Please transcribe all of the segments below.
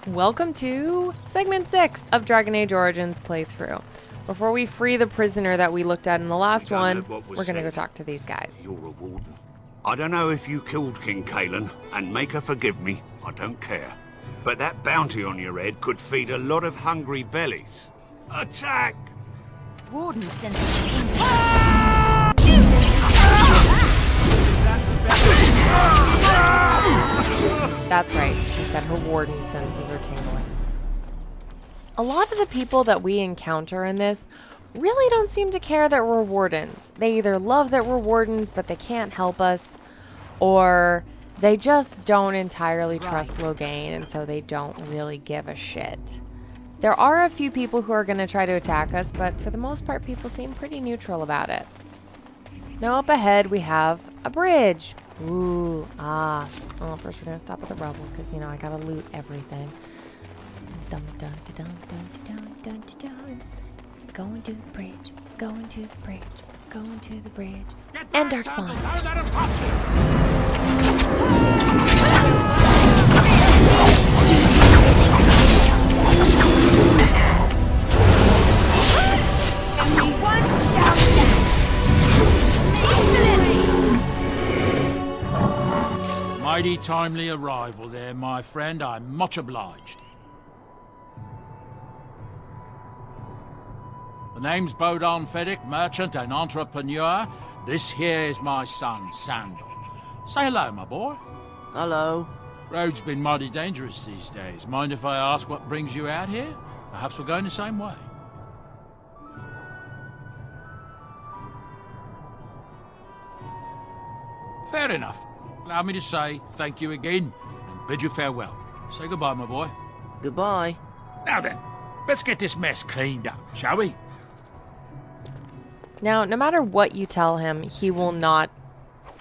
Welcome to segment 6 of Dragon Age Origins playthrough. Before we free the prisoner that we looked at in the last one, we're gonna go talk to these guys. You're a warden. I don't know if you killed King Kalen, and make her forgive me, I don't care. But that bounty on your head could feed a lot of hungry bellies. Attack! Warden sent us to That's right, she said her warden senses are tingling. A lot of the people that we encounter in this really don't seem to care that we're wardens. They either love that we're wardens, but they can't help us, or they just don't entirely trust Loghain, and so they don't really give a shit. There are a few people who are going to try to attack us, but for the most part, people seem pretty neutral about it. Now up ahead, we have a bridge. Ooh, ah. Well, first we're going to stop at the rubble, because, you know, I got to loot everything. Dun, dun, dun, dun, dun, dun, dun, dun. Going to the bridge, going to the bridge, going to the bridge. And Darkspawn. Mighty timely arrival there, my friend. I'm much obliged. The name's Bodon Feddick, merchant and entrepreneur. This here is my son, Sandal. Say hello, my boy. Hello. Road's been mighty dangerous these days. Mind if I ask what brings you out here? Perhaps we're going the same way. Fair enough. Allow me to say thank you again and bid you farewell. Say goodbye, my boy. Goodbye. Now then, let's get this mess cleaned up, shall we? Now, no matter what you tell him, he will not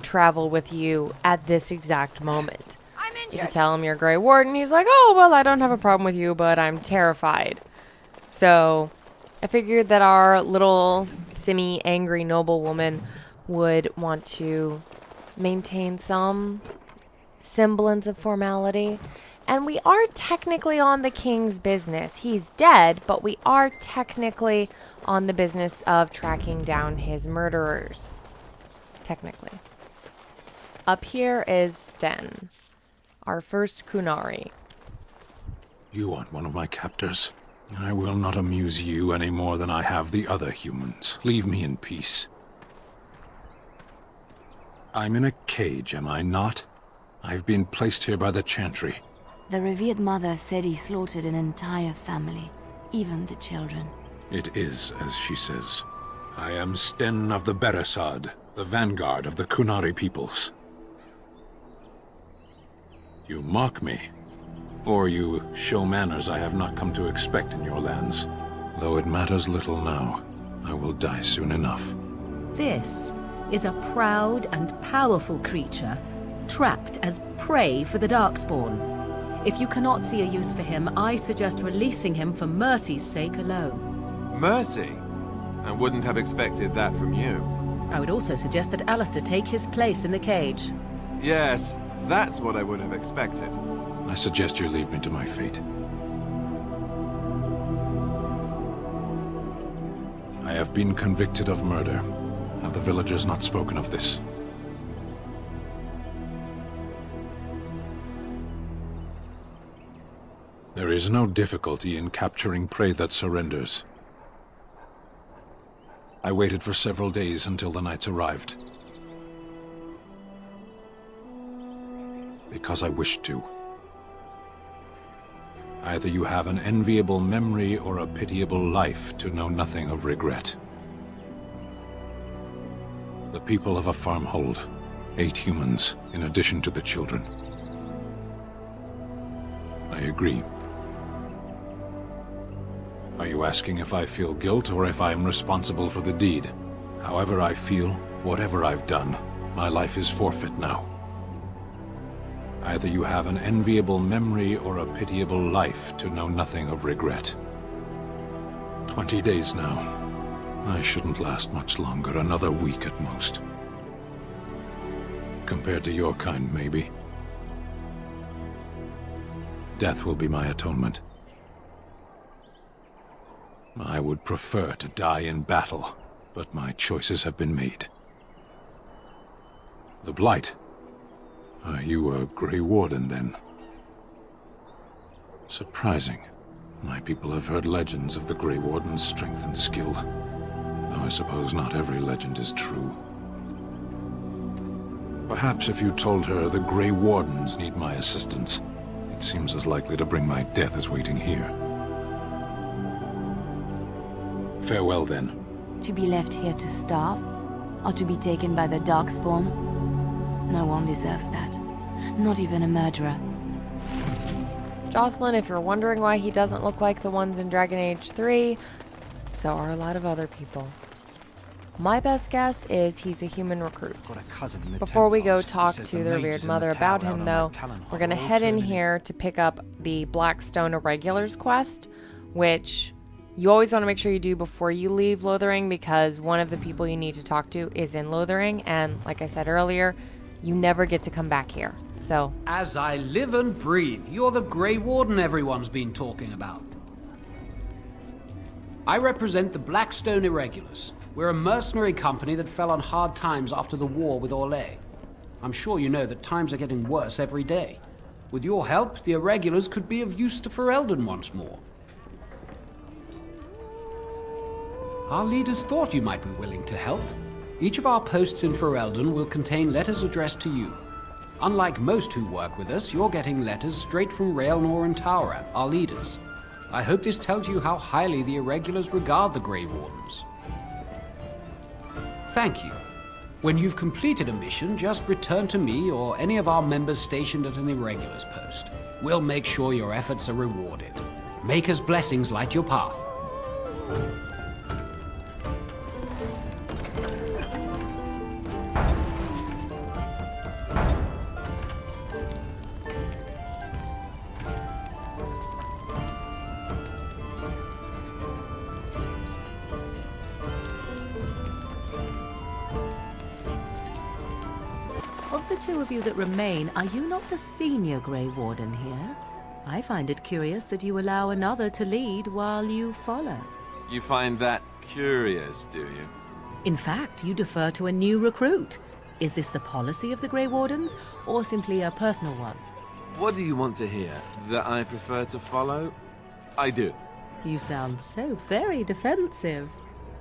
travel with you at this exact moment. If you tell him you're Grey Warden, he's like, oh, well, I don't have a problem with you, but I'm terrified. So, I figured that our little semi-angry noblewoman would want to maintain some semblance of formality. And we are technically on the king's business. He's dead, but we are technically on the business of tracking down his murderers. Technically. Up here is Sten, our first Kunari. You want one of my captors? I will not amuse you any more than I have the other humans. Leave me in peace. I'm in a cage, am I not? I've been placed here by the Chantry. The revered mother said he slaughtered an entire family, even the children. It is as she says. I am Sten of the Beresad, the vanguard of the Kunari peoples. You mock me, or you show manners I have not come to expect in your lands. Though it matters little now, I will die soon enough. This is a proud and powerful creature, trapped as prey for the Darkspawn. If you cannot see a use for him, I suggest releasing him for mercy's sake alone. Mercy? I wouldn't have expected that from you. I would also suggest that Alistair take his place in the cage. Yes, that's what I would have expected. I suggest you leave me to my fate. I have been convicted of murder. Have the villagers not spoken of this? There is no difficulty in capturing prey that surrenders. I waited for several days until the knights arrived. Because I wished to. Either you have an enviable memory or a pitiable life to know nothing of regret. The people of a farm hold 8 humans, in addition to the children. I agree. Are you asking if I feel guilt or if I am responsible for the deed? However I feel, whatever I've done, my life is forfeit now. Either you have an enviable memory or a pitiable life to know nothing of regret. 20 days now. I shouldn't last much longer, another week at most. Compared to your kind, maybe. death will be my atonement. I would prefer to die in battle, but my choices have been made. The Blight. Are you a Grey Warden, then? Surprising. My people have heard legends of the Grey Warden's strength and skill, though I suppose not every legend is true. Perhaps if you told her the Grey Wardens need my assistance, it seems as likely to bring my death as waiting here. Farewell, then. To be left here to starve? Or to be taken by the Darkspawn? No one deserves that. Not even a murderer. Jocelyn, if you're wondering why he doesn't look like the ones in Dragon Age 3, so are a lot of other people. My best guess is he's a human recruit. Before we go talk to the revered mother about him, though, we're going to head in here to pick up the Blackstone Irregulars quest, which you always want to make sure you do before you leave Lothering, because one of the people you need to talk to is in Lothering, and like I said earlier, you never get to come back here. So, as I live and breathe, you're the Grey Warden everyone's been talking about. I represent the Blackstone Irregulars. We're a mercenary company that fell on hard times after the war with Orlais. I'm sure you know that times are getting worse every day. With your help, the Irregulars could be of use to Ferelden once more. Our leaders thought you might be willing to help. Each of our posts in Ferelden will contain letters addressed to you. Unlike most who work with us, you're getting letters straight from Raelnor and Tauran, our leaders. I hope this tells you how highly the Irregulars regard the Grey Wardens. Thank you. When you've completed a mission, just return to me or any of our members stationed at an Irregulars post. We'll make sure your efforts are rewarded. Maker's blessings light your path. Of the two of you that remain, are you not the senior Grey Warden here? I find it curious that you allow another to lead while you follow. You find that curious, do you? In fact, you defer to a new recruit. Is this the policy of the Grey Wardens, or simply a personal one? What do you want to hear? That I prefer to follow? I do. You sound so very defensive.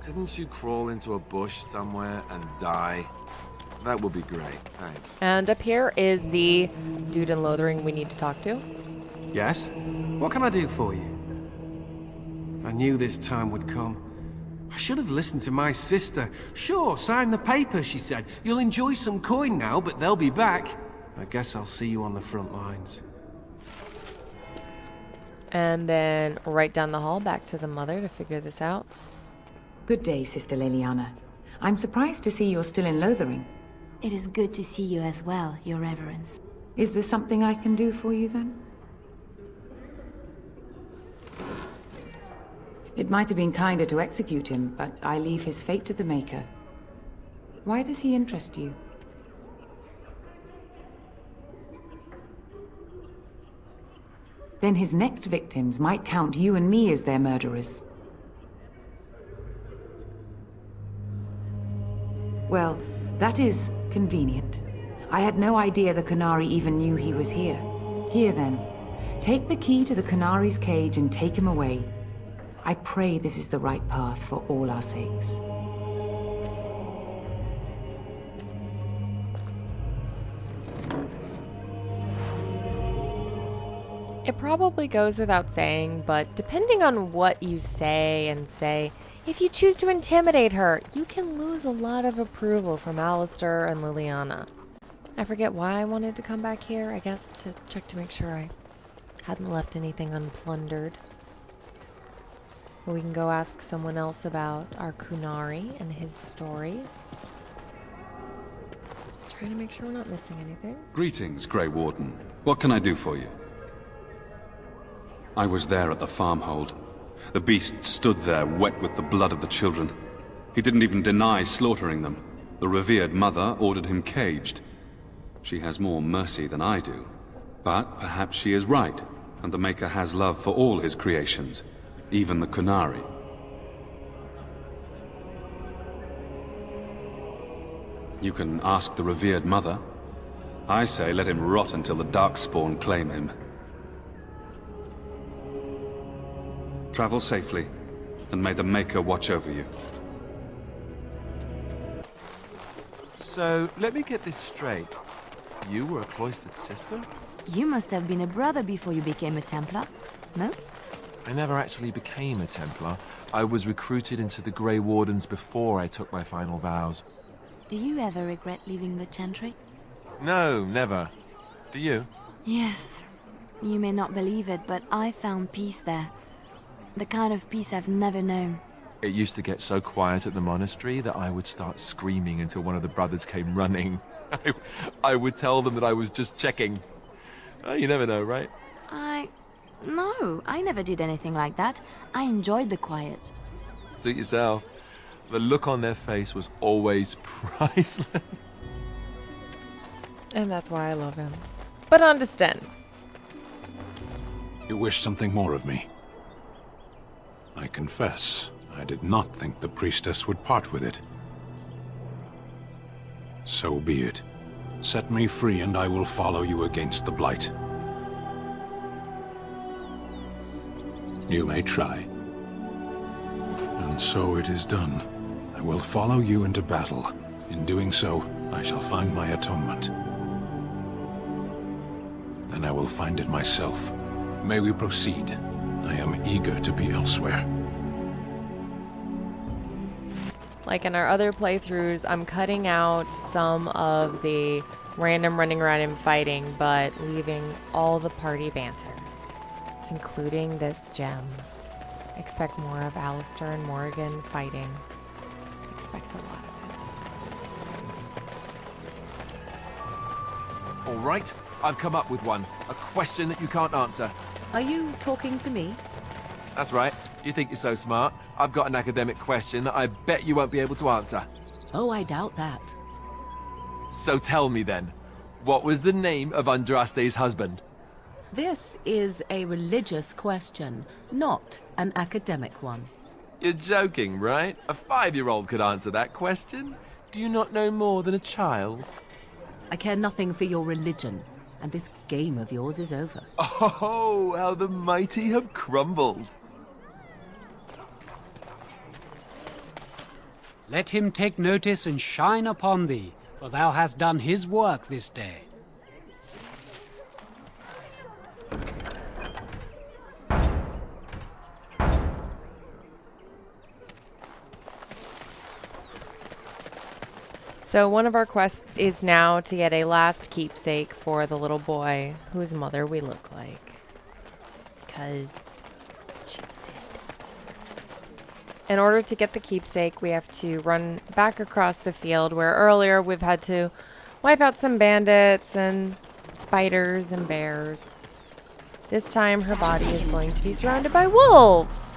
Couldn't you crawl into a bush somewhere and die? That would be great, thanks. and up here is the dude in Lothering we need to talk to. Yes? What can I do for you? I knew this time would come. I should have listened to my sister. Sure, sign the paper, she said. You'll enjoy some coin now, but they'll be back. I guess I'll see you on the front lines. And then right down the hall, back to the mother to figure this out. Good day, Sister Leliana. I'm surprised to see you're still in Lothering. It is good to see you as well, Your Reverence. Is there something I can do for you, then? It might have been kinder to execute him, but I leave his fate to the Maker. Why does he interest you? Then his next victims might count you and me as their murderers. Well, that is convenient. I had no idea the Canary even knew he was here. Here then, take the key to the Canary's cage and take him away. I pray this is the right path for all our sakes. It probably goes without saying, but depending on what you say, if you choose to intimidate her, you can lose a lot of approval from Alistair and Liliana. I forget why I wanted to come back here, I guess to check to make sure I hadn't left anything unplundered. But we can go ask someone else about our Kunari and his story. Just trying to make sure we're not missing anything. Greetings, Grey Warden. What can I do for you? I was there at the farmhold. The beast stood there, wet with the blood of the children. He didn't even deny slaughtering them. The revered mother ordered him caged. She has more mercy than I do. But perhaps she is right. And the Maker has love for all his creations, even the Qunari. You can ask the revered mother. I say let him rot until the Darkspawn claim him. Travel safely, and may the Maker watch over you. So, let me get this straight. You were a cloistered sister? You must have been a brother before you became a Templar, no? I never actually became a Templar. I was recruited into the Grey Wardens before I took my final vows. Do you ever regret leaving the Chantry? No, never. Do you? Yes. You may not believe it, but I found peace there. The kind of peace I've never known. It used to get so quiet at the monastery that I would start screaming until one of the brothers came running. I would tell them that I was just checking. Oh, you never know, right? No, I never did anything like that. I enjoyed the quiet. Suit yourself. The look on their face was always priceless. And that's why I love him. But on to Sten. You wish something more of me? I confess, I did not think the priestess would part with it. So be it. Set me free and I will follow you against the Blight. You may try. And so it is done. I will follow you into battle. In doing so, I shall find my atonement. Then I will find it myself. May we proceed? I am eager to be elsewhere. Like in our other playthroughs, I'm cutting out some of the random running around and fighting, but leaving all the party banter, including this gem. Expect more of Alistair and Morrigan fighting. Expect a lot of it. All right, I've come up with one. A question that you can't answer. Are you talking to me? That's right. You think you're so smart. I've got an academic question that I bet you won't be able to answer. Oh, I doubt that. So tell me then, what was the name of Andraste's husband? This is a religious question, not an academic one. You're joking, right? A 5-year-old could answer that question. Do you not know more than a child? I care nothing for your religion, and this game of yours is over. Oh, how the mighty have crumbled. Let him take notice and shine upon thee, for thou hast done his work this day. So one of our quests is now to get a last keepsake for the little boy whose mother we look like. Because she's dead. In order to get the keepsake, we have to run back across the field where earlier we've had to wipe out some bandits and spiders and bears. This time her body is going to be surrounded by wolves.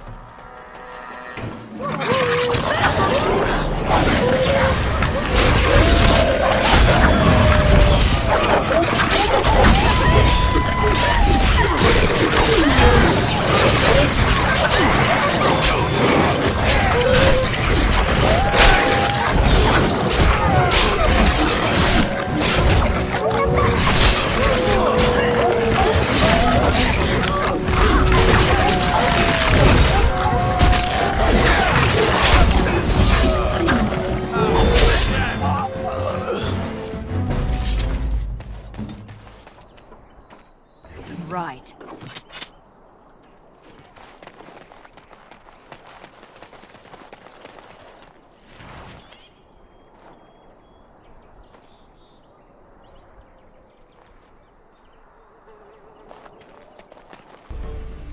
Right.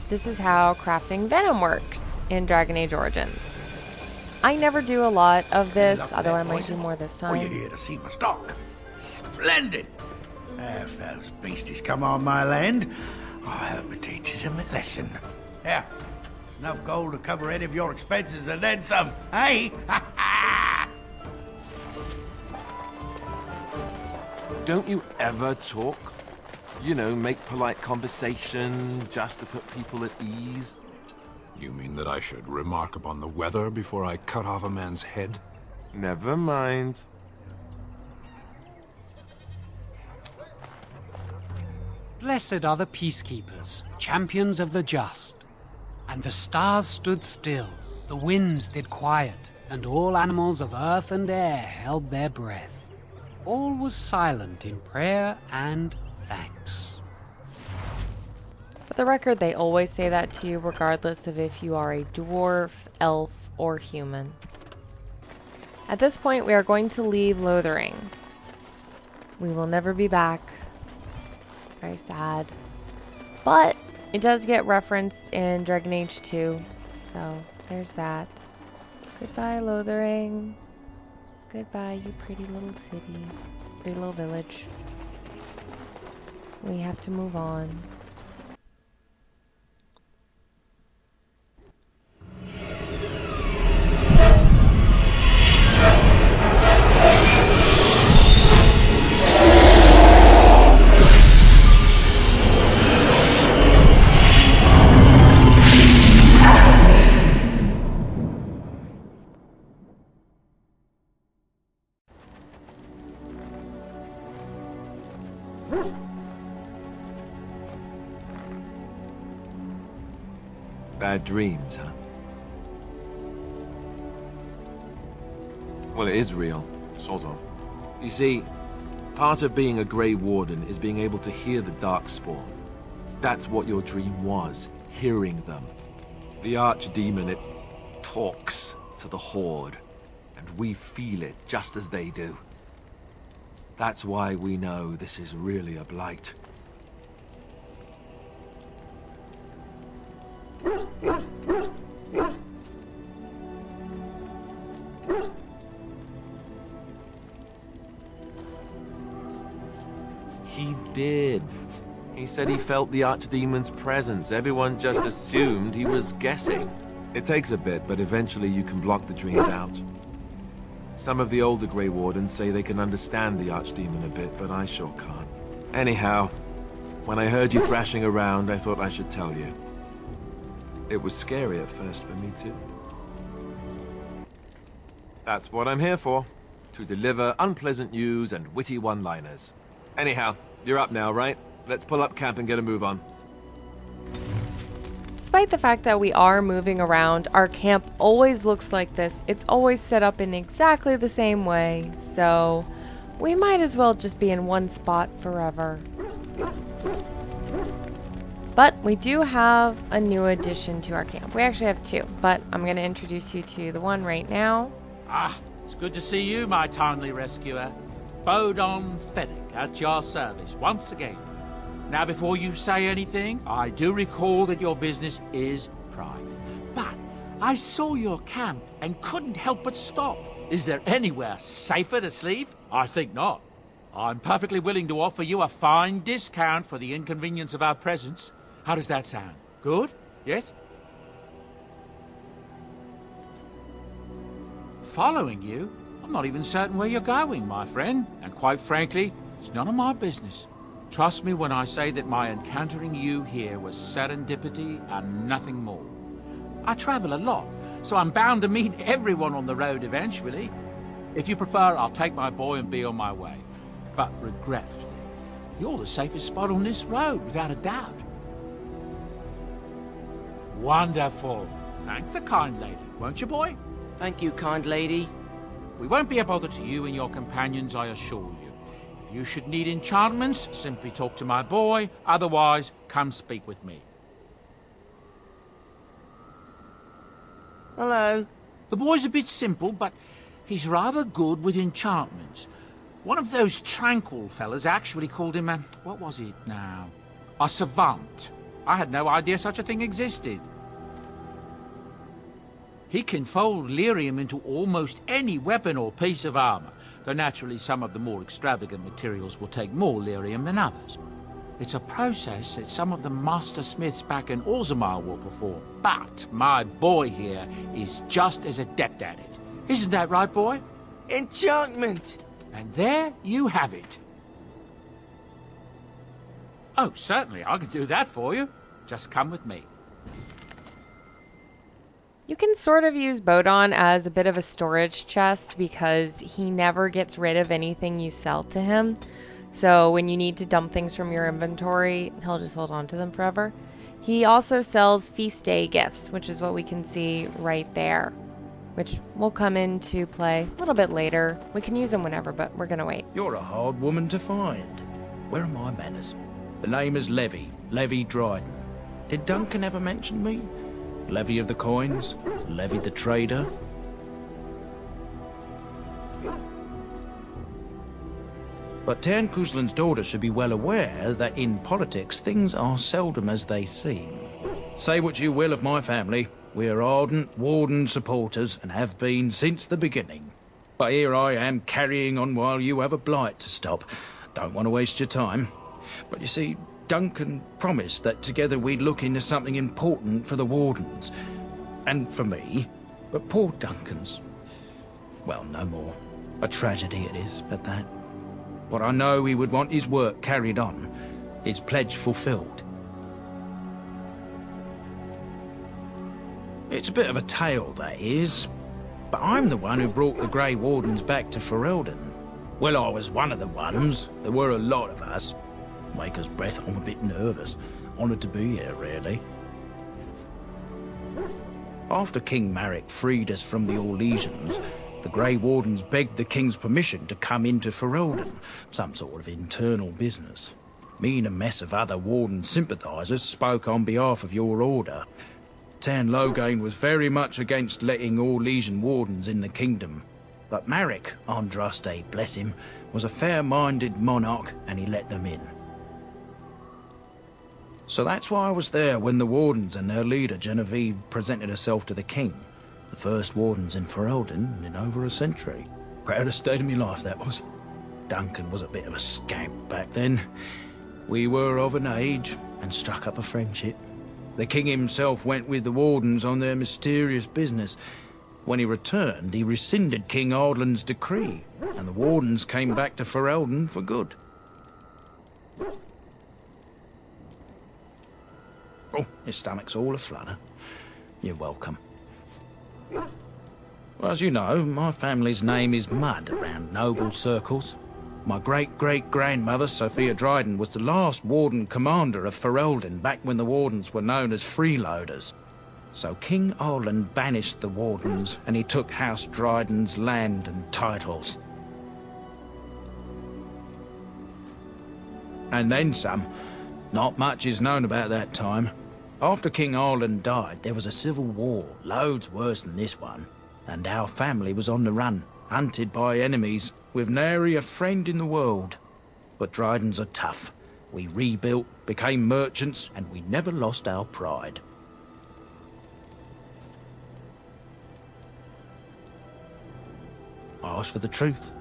This is how crafting venom works in Dragon Age Origins. I never do a lot of this, although I might do more this time. Oh, you're here to see my stock. Splendid! If those beasties come on my land, I hope it teaches them a lesson. Yeah, enough gold to cover any of your expenses and then some, hey? Don't you ever talk? You know, make polite conversation, just to put people at ease. You mean that I should remark upon the weather before I cut off a man's head? Never mind. Blessed are the peacekeepers, champions of the just. And the stars stood still, the winds did quiet, and all animals of earth and air held their breath. All was silent in prayer and thanks. For the record, they always say that to you regardless of if you are a dwarf, elf, or human. At this point, we are going to leave Lothering. We will never be back. It's very sad. But it does get referenced in Dragon Age 2, so there's that. Goodbye, Lothering. Goodbye, you pretty little city. Pretty little village. We have to move on. Bad dreams, huh? Well, it is real, sort of. You see, part of being a Grey Warden is being able to hear the Darkspawn. That's what your dream was, hearing them. The Archdemon, it talks to the Horde, and we feel it just as they do. That's why we know this is really a blight. He did. He said he felt the Archdemon's presence. Everyone just assumed he was guessing. It takes a bit, but eventually you can block the dreams out. Some of the older Grey Wardens say they can understand the Archdemon a bit, but I sure can't. Anyhow, when I heard you thrashing around, I thought I should tell you. It was scary at first for me too. That's what I'm here for. To deliver unpleasant news and witty one-liners. Anyhow, you're up now, right? Let's pull up camp and get a move on. Despite the fact that we are moving around, our camp always looks like this. It's always set up in exactly the same way, so we might as well just be in one spot forever. But we do have a new addition to our camp. We actually have two, but I'm going to introduce you to the one right now. Ah, it's good to see you, my timely rescuer. Bodon Fennec at your service once again. Now, before you say anything, I do recall that your business is private. But I saw your camp and couldn't help but stop. Is there anywhere safer to sleep? I think not. I'm perfectly willing to offer you a fine discount for the inconvenience of our presence. How does that sound? Good? Yes? Following you? I'm not even certain where you're going, my friend. And quite frankly, it's none of my business. Trust me when I say that my encountering you here was serendipity and nothing more. I travel a lot, so I'm bound to meet everyone on the road eventually. If you prefer, I'll take my boy and be on my way. But regretfully, you're the safest spot on this road, without a doubt. Wonderful. Thank the kind lady, won't you, boy? Thank you, kind lady. We won't be a bother to you and your companions, I assure you. If you should need enchantments, simply talk to my boy. Otherwise, come speak with me. Hello. The boy's a bit simple, but he's rather good with enchantments. One of those tranquil fellas actually called him a... what was it now? A savant. I had no idea such a thing existed. He can fold lyrium into almost any weapon or piece of armor, though naturally some of the more extravagant materials will take more lyrium than others. It's a process that some of the master smiths back in Orzammar will perform, but my boy here is just as adept at it. Isn't that right, boy? Enchantment! And there you have it. Oh, certainly, I can do that for you. Just come with me. You can sort of use Bodon as a bit of a storage chest because he never gets rid of anything you sell to him. So when you need to dump things from your inventory, he'll just hold on to them forever. He also sells feast day gifts, which is what we can see right there, which will come into play a little bit later. We can use them whenever, but we're gonna wait. You're a hard woman to find. Where are my manners? The name is Levy Dryden. Did Duncan ever mention me? Levy of the coins? Levy the trader? But Tern Kuzlan's daughter should be well aware that in politics things are seldom as they seem. Say what you will of my family, we're ardent Warden supporters and have been since the beginning. But here I am carrying on while you have a blight to stop. Don't want to waste your time. But you see, Duncan promised that together we'd look into something important for the Wardens. And for me. But poor Duncan's... well, no more. A tragedy it is, at that. But I know he would want his work carried on, his pledge fulfilled. It's a bit of a tale, that is. But I'm the one who brought the Grey Wardens back to Ferelden. Well, I was one of the ones. There were a lot of us. Maker's breath, I'm a bit nervous. Honoured to be here, really. After King Marek freed us from the Orlesians, the Grey Wardens begged the King's permission to come into Ferelden, some sort of internal business. Me and a mess of other Warden sympathisers spoke on behalf of your order. Tan Loghain was very much against letting Orlesian Wardens in the kingdom. But Marek, Andraste, bless him, was a fair-minded monarch and he let them in. So that's why I was there when the Wardens and their leader Genevieve presented herself to the King. The first Wardens in Ferelden in over a century. Proudest state of my life, that was. Duncan was a bit of a scamp back then. We were of an age and struck up a friendship. The King himself went with the Wardens on their mysterious business. When he returned, he rescinded King Ardland's decree, and the Wardens came back to Ferelden for good. Oh, his stomach's all aflutter. You're welcome. Well, as you know, my family's name is Mud around noble circles. My great-great-grandmother, Sophia Dryden, was the last Warden commander of Ferelden back when the Wardens were known as freeloaders. So King Arland banished the Wardens, and he took House Dryden's land and titles. And then some. Not much is known about that time. After King Arland died, there was a civil war, loads worse than this one. And our family was on the run, hunted by enemies, with nary a friend in the world. But Drydens are tough. We rebuilt, became merchants, and we never lost our pride. I ask for the truth.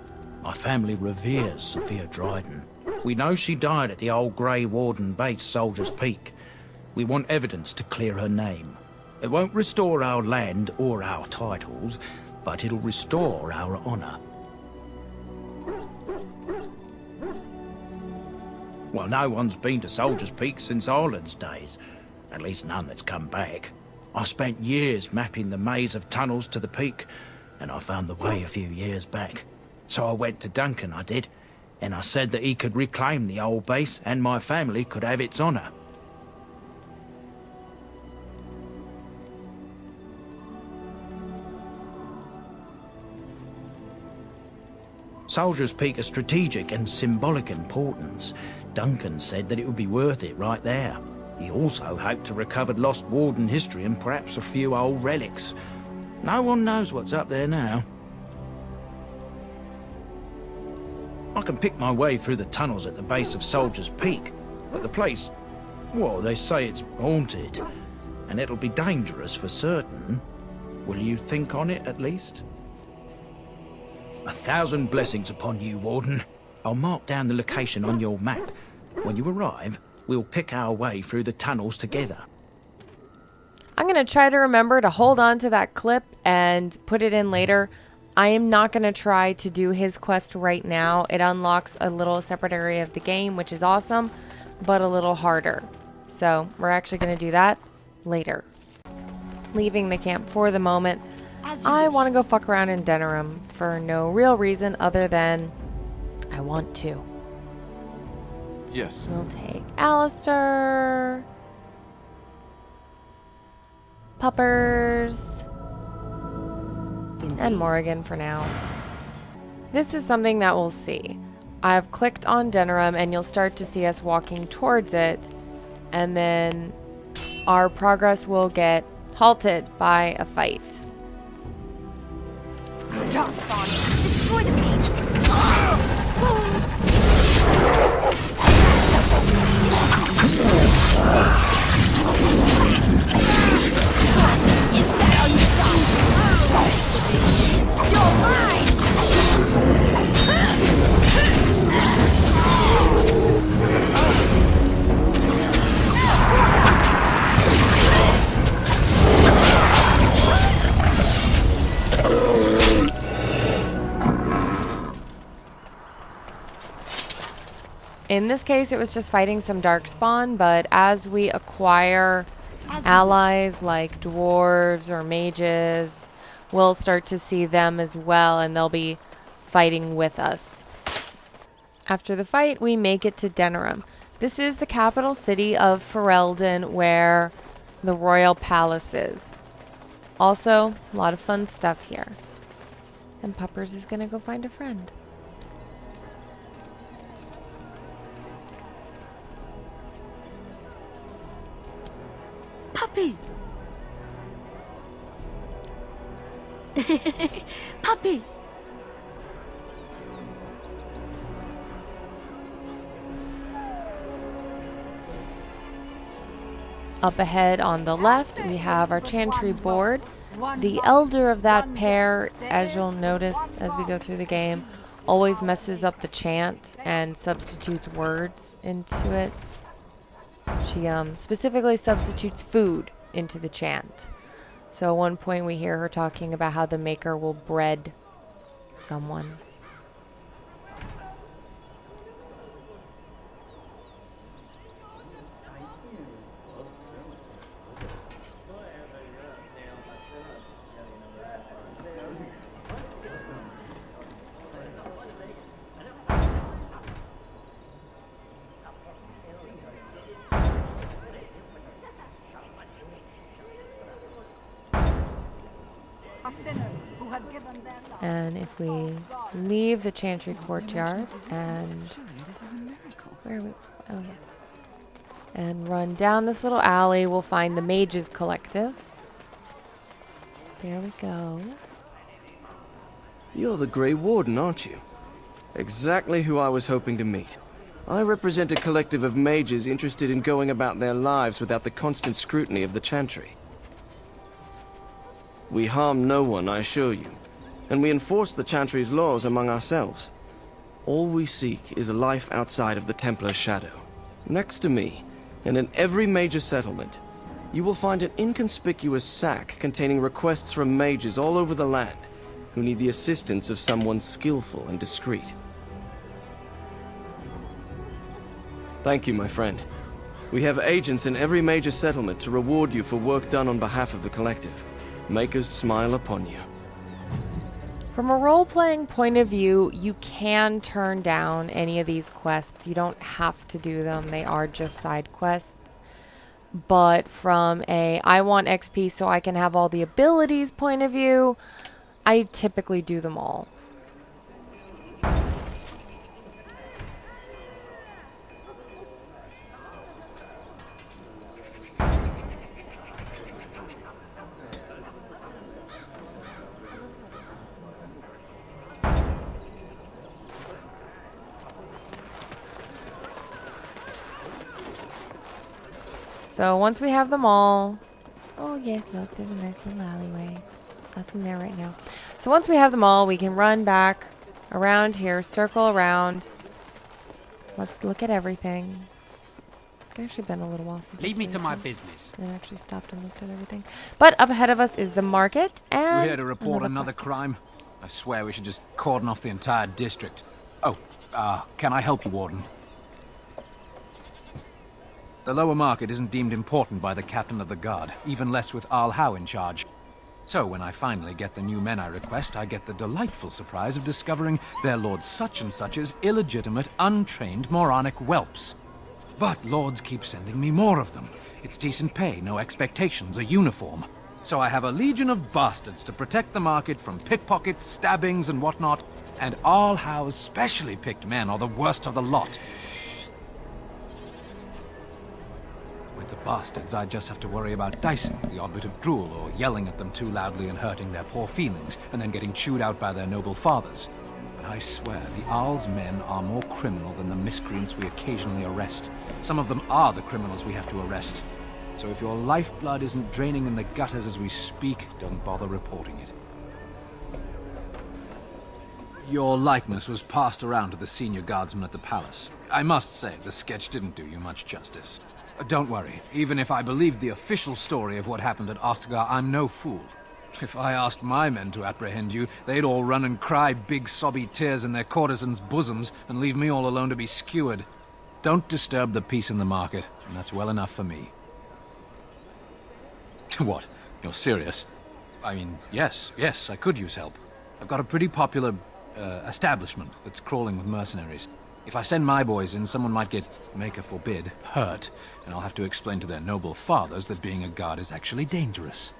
My family reveres Sophia Dryden. We know she died at the old Grey Warden base, Soldier's Peak. We want evidence to clear her name. It won't restore our land or our titles, but it'll restore our honour. Well, no one's been to Soldier's Peak since Ireland's days. At least none that's come back. I spent years mapping the maze of tunnels to the peak, and I found the way a few years back. So I went to Duncan, I did, and I said that he could reclaim the old base and my family could have its honour. Soldier's Peak is strategic and symbolic importance. Duncan said that it would be worth it right there. He also hoped to recover lost Warden history and perhaps a few old relics. No one knows what's up there now. I can pick my way through the tunnels at the base of Soldier's Peak, but the place, well, they say it's haunted, and it'll be dangerous for certain. Will you think on it at least? 1,000 blessings upon you, Warden. I'll mark down the location on your map. When you arrive, we'll pick our way through the tunnels together. I'm going to try to remember to hold on to that clip and put it in later. I am not going to try to do his quest right now. It unlocks a little separate area of the game, which is awesome. but a little harder. So we're actually going to do that later. Leaving the camp for the moment, I want to go fuck around in Denerim for no real reason other than I want to. Yes. We'll take Alistair, Puppers, and Morrigan for now. This is something that we'll see. I've clicked on Denerim and you'll start to see us walking towards it, and then our progress will get halted by a fight. Darkspawn, destroy the beast! Is that how you stop? You're mine! In this case, it was just fighting some Darkspawn, but as we acquire allies like dwarves or mages, we'll start to see them as well, and they'll be fighting with us. After the fight, we make it to Denerim. This is the capital city of Ferelden, where the royal palace is. Also, a lot of fun stuff here. And Puppers is gonna go find a friend. Puppy! Puppy! Up ahead on the left, we have our chantry board. The elder of that pair, as you'll notice as we go through the game, always messes up the chant and substitutes words into it. She specifically substitutes food into the chant. So at one point we hear her talking about how the Maker will bread someone. And if we leave the chantry courtyard and where are we? Oh yes. And run down this little alley, we'll find the Mages Collective. There we go. You're the Grey Warden, aren't you? Exactly who I was hoping to meet. I represent a collective of mages interested in going about their lives without the constant scrutiny of the Chantry. We harm no one, I assure you, and we enforce the Chantry's laws among ourselves. All we seek is a life outside of the Templar's shadow. Next to me, and in every major settlement, you will find an inconspicuous sack containing requests from mages all over the land who need the assistance of someone skillful and discreet. Thank you, my friend. We have agents in every major settlement to reward you for work done on behalf of the collective. Make us smile upon you. From a role-playing point of view, you can turn down any of these quests. You don't have to do them. They are just side quests. But from a I want XP so I can have all the abilities point of view, I typically do them all. So once we have them all, oh yes, look, there's a nice little alleyway. There's nothing there right now. So once we have them all, we can run back around here, circle around. Let's look at everything. It's actually been a little while since Lead me to my business. I actually stopped and looked at everything. But up ahead of us is the market, and we're here to report another quest. crime. I swear we should just cordon off the entire district. Oh, can I help you, Warden? The lower market isn't deemed important by the captain of the guard, even less with Arl Howe in charge. So when I finally get the new men I request, I get the delightful surprise of discovering their Lord Such-and-Such's illegitimate, untrained, moronic whelps. But lords keep sending me more of them. It's decent pay, no expectations, a uniform. So I have a legion of bastards to protect the market from pickpockets, stabbings, and whatnot, and Arl Howe's specially picked men are the worst of the lot. With the bastards, I just have to worry about dicing, the odd bit of drool, or yelling at them too loudly and hurting their poor feelings, and then getting chewed out by their noble fathers. But I swear, the Arl's men are more criminal than the miscreants we occasionally arrest. Some of them are the criminals we have to arrest. So if your lifeblood isn't draining in the gutters as we speak, don't bother reporting it. Your likeness was passed around to the senior guardsman at the palace. I must say, the sketch didn't do you much justice. Don't worry, even if I believed the official story of what happened at Ostagar, I'm no fool. If I asked my men to apprehend you, they'd all run and cry big sobby tears in their courtesans' bosoms and leave me all alone to be skewered. Don't disturb the peace in the market, and that's well enough for me. What? You're serious? I mean, yes, I could use help. I've got a pretty popular, establishment that's crawling with mercenaries. If I send my boys in, someone might get, maker forbid, hurt, and I'll have to explain to their noble fathers that being a guard is actually dangerous.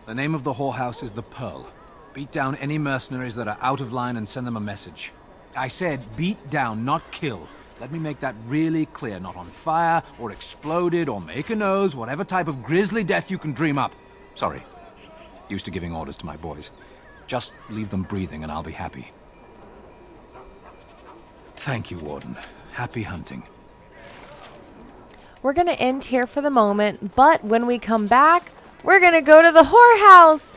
The name of the whorehouse is the Pearl. Beat down any mercenaries that are out of line and send them a message. I said beat down, not kill. Let me make that really clear. Not on fire, or exploded, or make a nose, whatever type of grisly death you can dream up. Sorry. Used to giving orders to my boys. Just leave them breathing and I'll be happy. Thank you, Warden. Happy hunting. We're going to end here for the moment, but when we come back, we're going to go to the whorehouse!